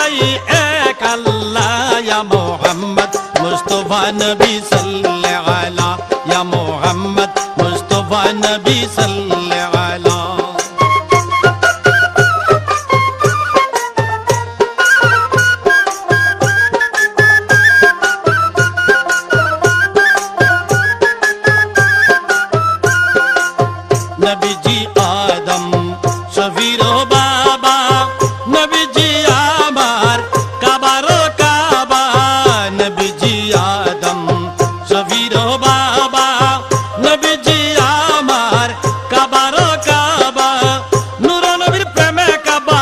দুটাই এক আল্লাহ ইয়া মুহাম্মদ মুস্তাফা নবী সাল্লাল্লাহু আলা ইয়া মুহাম্মদ মুস্তাফা নবী সাল্লাল্লাহু আলা নবীজি আদম শফির বাবা নবীজি আমার কাবার কাবা নবীজি আদম শফির বাবা নবীজি আমার কাবার কাবা নূর নবীর প্রেমে কাবা